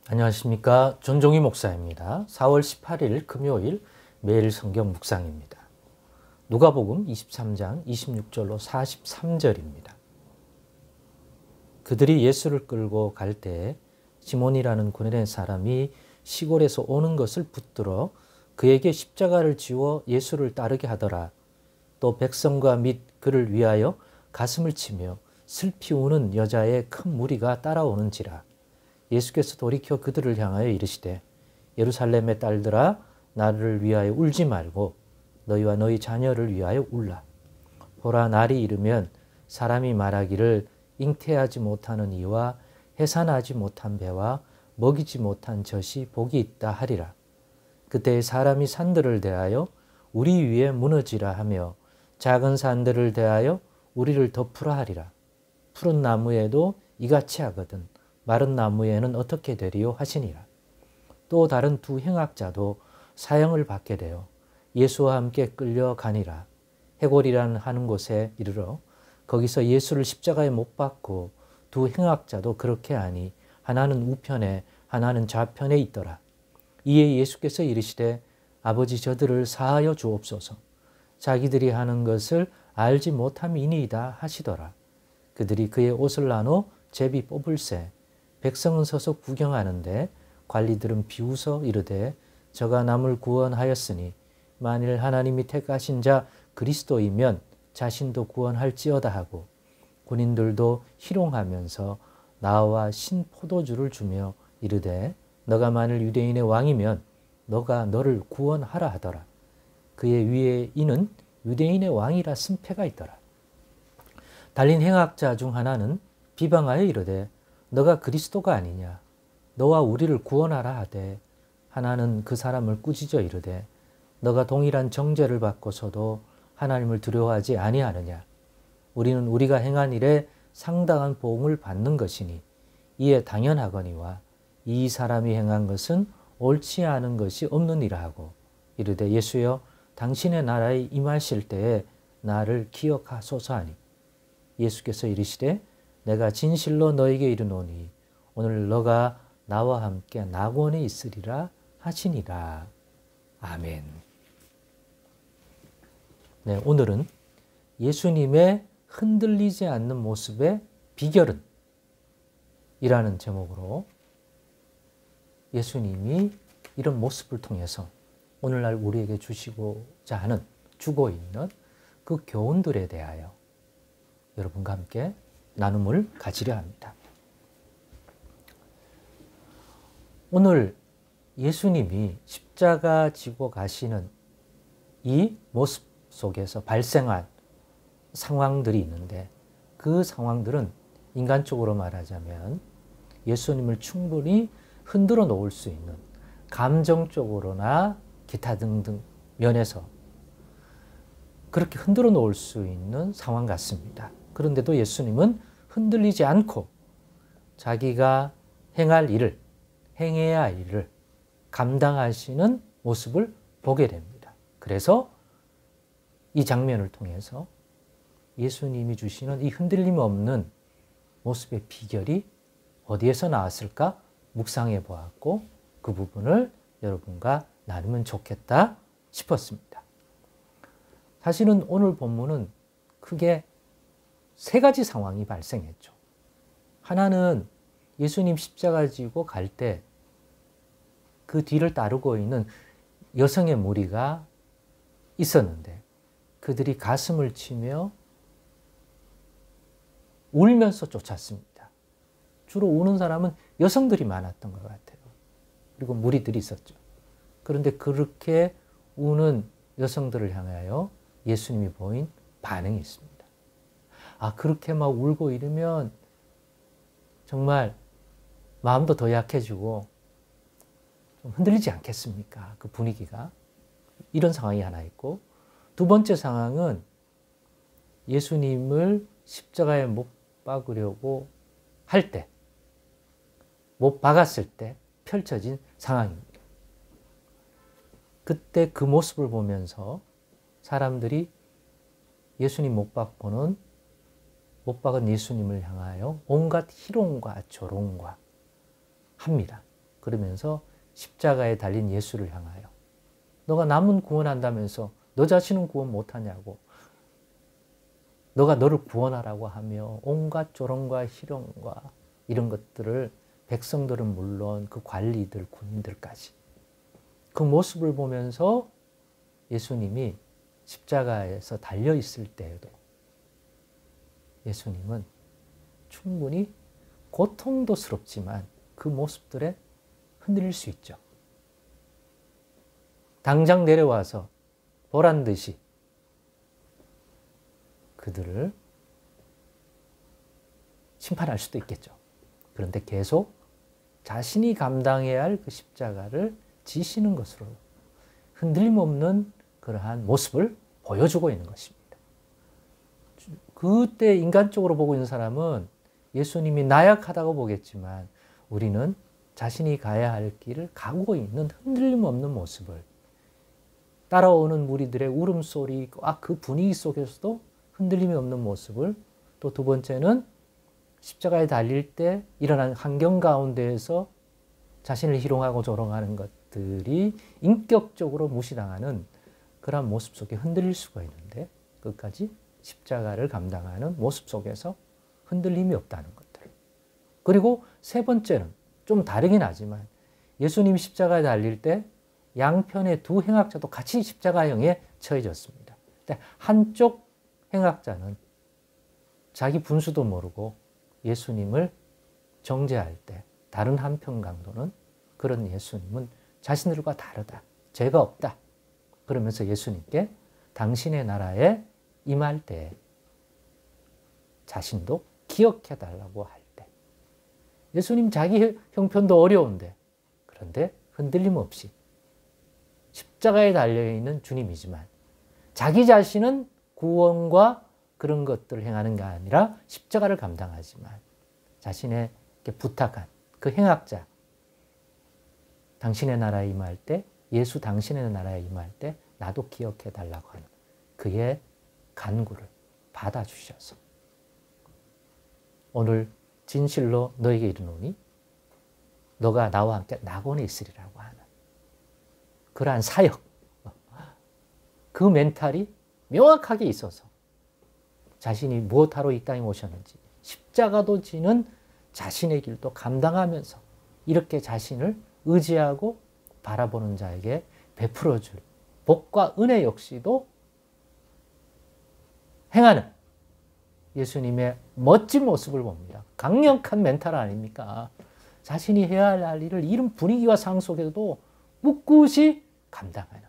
안녕하십니까. 전종희 목사입니다. 4월 18일 금요일 매일 성경 묵상입니다. 누가복음 23장 26절로 43절입니다. 그들이 예수를 끌고 갈 때 시몬이라는 구레네 사람이 시골에서 오는 것을 붙들어 그에게 십자가를 지워 예수를 따르게 하더라. 또 백성과 및 그를 위하여 가슴을 치며 슬피 우는 여자의 큰 무리가 따라오는지라. 예수께서 돌이켜 그들을 향하여 이르시되 예루살렘의 딸들아 나를 위하여 울지 말고 너희와 너희 자녀를 위하여 울라. 보라 날이 이르면 사람이 말하기를 잉태하지 못하는 이와 해산하지 못한 배와 먹이지 못한 젖이 복이 있다 하리라. 그때 사람이 산들을 대하여 우리 위에 무너지라 하며 작은 산들을 대하여 우리를 덮으라 하리라. 푸른 나무에도 이같이 하거든 마른 나무에는 어떻게 되리요 하시니라. 또 다른 두 행악자도 사형을 받게 되어 예수와 함께 끌려가니라. 해골이라는 하는 곳에 이르러 거기서 예수를 십자가에 못 박고 두 행악자도 그렇게 하니 하나는 우편에 하나는 좌편에 있더라. 이에 예수께서 이르시되 아버지 저들을 사하여 주옵소서. 자기들이 하는 것을 알지 못함이니이다 하시더라. 그들이 그의 옷을 나눠 제비 뽑을새 백성은 서서 구경하는데 관리들은 비웃어 이르되 저가 남을 구원하였으니 만일 하나님이 택하신 자 그리스도이면 자신도 구원할지어다 하고 군인들도 희롱하면서 나와 신포도주를 주며 이르되 너가 만일 유대인의 왕이면 너가 너를 구원하라 하더라. 그의 위에 이는 유대인의 왕이라 승패가 있더라. 달린 행악자 중 하나는 비방하여 이르되 너가 그리스도가 아니냐 너와 우리를 구원하라 하되 하나는 그 사람을 꾸짖어 이르되 너가 동일한 정죄를 받고서도 하나님을 두려워하지 아니하느냐 우리는 우리가 행한 일에 상당한 보응을 받는 것이니 이에 당연하거니와 이 사람이 행한 것은 옳지 않은 것이 없느니라 하고 이르되 예수여 당신의 나라에 임하실 때에 나를 기억하소서 하니 예수께서 이르시되 내가 진실로 너에게 이르노니 오늘 너가 나와 함께 낙원에 있으리라 하시니라. 아멘. 네, 오늘은 예수님의 흔들리지 않는 모습의 비결은? 이라는 제목으로 예수님이 이런 모습을 통해서 오늘날 우리에게 주고 있는 그 교훈들에 대하여 여러분과 함께 나눔을 가지려 합니다. 오늘 예수님이 십자가 지고 가시는 이 모습 속에서 발생한 상황들이 있는데 그 상황들은 인간적으로 말하자면 예수님을 충분히 흔들어 놓을 수 있는 감정적으로나 기타 등등 면에서 그렇게 흔들어 놓을 수 있는 상황 같습니다. 그런데도 예수님은 흔들리지 않고 자기가 행해야 할 일을 감당하시는 모습을 보게 됩니다. 그래서 이 장면을 통해서 예수님이 주시는 이 흔들림 없는 모습의 비결이 어디에서 나왔을까 묵상해 보았고 그 부분을 여러분과 나누면 좋겠다 싶었습니다. 사실은 오늘 본문은 크게 세 가지 상황이 발생했죠. 하나는 예수님 십자가 지고 갈 때 그 뒤를 따르고 있는 여성의 무리가 있었는데 그들이 가슴을 치며 울면서 쫓았습니다. 주로 우는 사람은 여성들이 많았던 것 같아요. 그리고 무리들이 있었죠. 그런데 그렇게 우는 여성들을 향하여 예수님이 보인 반응이 있습니다. 그렇게 막 울고 이러면 정말 마음도 더 약해지고 좀 흔들리지 않겠습니까? 그 분위기가. 이런 상황이 하나 있고 두 번째 상황은 예수님을 십자가에 못 박으려고 할 때, 못 박았을 때 펼쳐진 상황입니다. 그때 그 모습을 보면서 사람들이 예수님 못 박은 예수님을 향하여 온갖 희롱과 조롱과 합니다. 그러면서 십자가에 달린 예수를 향하여 너가 남은 구원한다면서 너 자신은 구원 못하냐고, 너가 너를 구원하라고 하며 온갖 조롱과 희롱과 이런 것들을 백성들은 물론 그 관리들, 군인들까지 그 모습을 보면서 예수님이 십자가에서 달려있을 때에도 예수님은 충분히 고통도스럽지만 그 모습들에 흔들릴 수 있죠. 당장 내려와서 보란 듯이 그들을 심판할 수도 있겠죠. 그런데 계속 자신이 감당해야 할 그 십자가를 지시는 것으로 흔들림 없는 그러한 모습을 보여주고 있는 것입니다. 그때 인간적으로 보고 있는 사람은 예수님이 나약하다고 보겠지만 우리는 자신이 가야 할 길을 가고 있는 흔들림 없는 모습을, 따라오는 무리들의 울음소리, 그 분위기 속에서도 흔들림이 없는 모습을, 또 두 번째는 십자가에 달릴 때 일어난 환경 가운데에서 자신을 희롱하고 조롱하는 것들이 인격적으로 무시당하는 그런 모습 속에 흔들릴 수가 있는데 끝까지 십자가를 감당하는 모습 속에서 흔들림이 없다는 것들. 그리고 세 번째는 좀 다르긴 하지만 예수님이 십자가에 달릴 때 양편의 두 행악자도 같이 십자가형에 처해졌습니다. 한쪽 행악자는 자기 분수도 모르고 예수님을 정죄할 때, 다른 한편 강도는 그런 예수님은 자신들과 다르다, 죄가 없다 그러면서 예수님께 당신의 나라에 임할 때 자신도 기억해달라고 할 때, 예수님 자기 형편도 어려운데 그런데 흔들림 없이 십자가에 달려있는 주님이지만 자기 자신은 구원과 그런 것들을 행하는 게 아니라 십자가를 감당하지만 자신에게 부탁한 그 행악자, 당신의 나라에 임할 때, 예수 당신의 나라에 임할 때 나도 기억해 달라고 하는 그의 간구를 받아주셔서 오늘 진실로 너에게 이르노니 너가 나와 함께 낙원에 있으리라고 하는 그러한 사역, 그 멘탈이 명확하게 있어서 자신이 무엇하러 이 땅에 오셨는지 십자가도 지는 자신의 길도 감당하면서 이렇게 자신을 의지하고 바라보는 자에게 베풀어줄 복과 은혜 역시도 행하는 예수님의 멋진 모습을 봅니다. 강력한 멘탈 아닙니까? 자신이 해야 할 일을 이런 분위기와 상황 속에서도 꿋꿋이 감당하는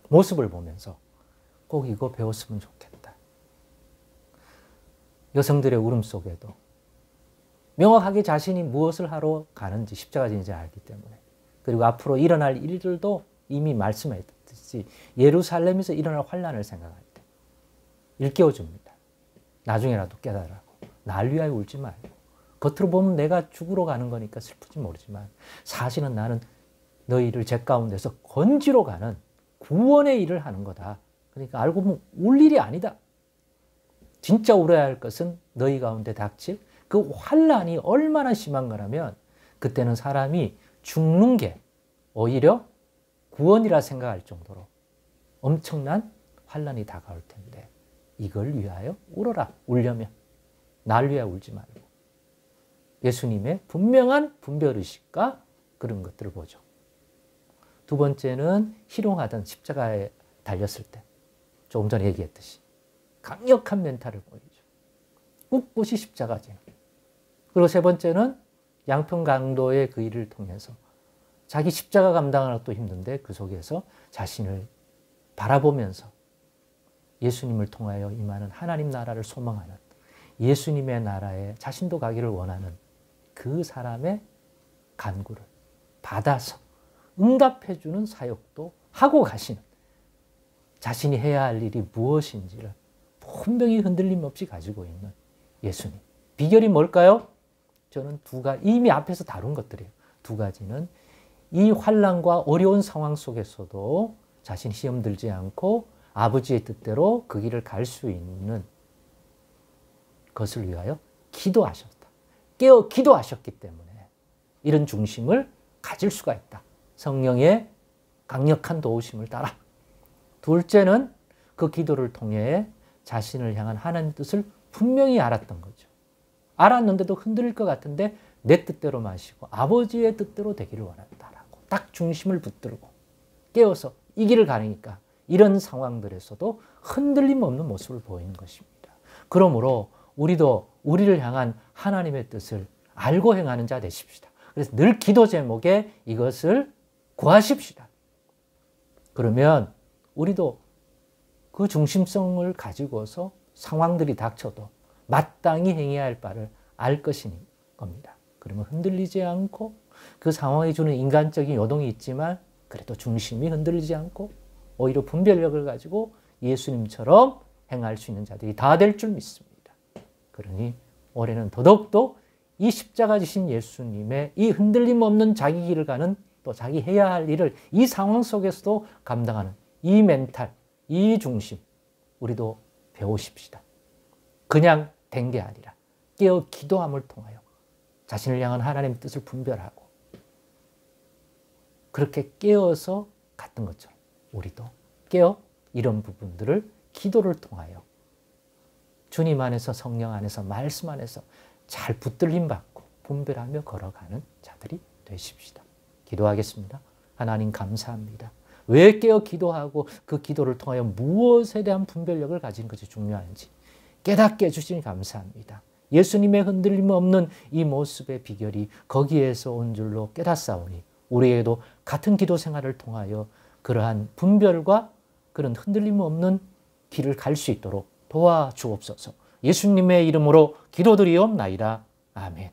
모습을 보면서 꼭 이거 배웠으면 좋겠다. 여성들의 울음 속에도 명확하게 자신이 무엇을 하러 가는지 십자가 지는지 알기 때문에, 그리고 앞으로 일어날 일들도 이미 말씀했듯이 예루살렘에서 일어날 환난을 생각할 때 일깨워줍니다. 나중에라도 깨달으라고. 날 위하여 울지 말고. 겉으로 보면 내가 죽으러 가는 거니까 슬프지 모르지만 사실은 나는 너희를 죄 가운데서 건지러 가는 구원의 일을 하는 거다. 그러니까 알고 보면 울 일이 아니다. 진짜 울어야 할 것은 너희 가운데 닥칠 그 환난이 얼마나 심한 거라면 그때는 사람이 죽는 게 오히려 구원이라 생각할 정도로 엄청난 환난이 다가올 텐데 이걸 위하여 울어라. 울려면 날 위하여 울지 말고 예수님의 분명한 분별의식과 그런 것들을 보죠. 두 번째는 희롱하던 십자가에 달렸을 때 조금 전에 얘기했듯이 강력한 멘탈을 보이죠. 꿋꿋이 십자가 지는. 그리고 세 번째는 양평 강도의 그 일을 통해서 자기 십자가 감당하는 것도 힘든데 그 속에서 자신을 바라보면서 예수님을 통하여 임하는 하나님 나라를 소망하는 예수님의 나라에 자신도 가기를 원하는 그 사람의 간구를 받아서 응답해주는 사역도 하고 가시는, 자신이 해야 할 일이 무엇인지를 분명히 흔들림 없이 가지고 있는 예수님. 비결이 뭘까요? 저는 이미 앞에서 다룬 것들이에요. 두 가지는 이 환난과 어려운 상황 속에서도 자신 시험 들지 않고 아버지의 뜻대로 그 길을 갈 수 있는 것을 위하여 기도하셨다. 깨어 기도하셨기 때문에 이런 중심을 가질 수가 있다. 성령의 강력한 도우심을 따라. 둘째는 그 기도를 통해 자신을 향한 하나님의 뜻을 분명히 알았던 거죠. 알았는데도 흔들릴 것 같은데 내 뜻대로 마시고 아버지의 뜻대로 되기를 원한다라고 딱 중심을 붙들고 깨어서 이 길을 가니까 이런 상황들에서도 흔들림 없는 모습을 보이는 것입니다. 그러므로 우리도 우리를 향한 하나님의 뜻을 알고 행하는 자 되십시다. 그래서 늘 기도 제목에 이것을 구하십시다. 그러면 우리도 그 중심성을 가지고서 상황들이 닥쳐도 마땅히 행해야 할 바를 알 것인 겁니다. 그러면 흔들리지 않고 그 상황이 주는 인간적인 요동이 있지만 그래도 중심이 흔들리지 않고 오히려 분별력을 가지고 예수님처럼 행할 수 있는 자들이 다 될 줄 믿습니다. 그러니 올해는 더더욱더 이 십자가 지신 예수님의 이 흔들림 없는 자기 길을 가는 또 자기 해야 할 일을 이 상황 속에서도 감당하는 이 멘탈, 이 중심 우리도 배우십시다. 그냥 된 게 아니라 깨어 기도함을 통하여 자신을 향한 하나님의 뜻을 분별하고 그렇게 깨어서 갔던 것처럼 우리도 깨어 이런 부분들을 기도를 통하여 주님 안에서 성령 안에서 말씀 안에서 잘 붙들림 받고 분별하며 걸어가는 자들이 되십시다. 기도하겠습니다. 하나님 감사합니다. 왜 깨어 기도하고 그 기도를 통하여 무엇에 대한 분별력을 가진 것이 중요한지 깨닫게 해주시니 감사합니다. 예수님의 흔들림 없는 이 모습의 비결이 거기에서 온 줄로 깨닫사오니 우리에게도 같은 기도 생활을 통하여 그러한 분별과 그런 흔들림 없는 길을 갈 수 있도록 도와주옵소서. 예수님의 이름으로 기도드리옵나이다. 아멘.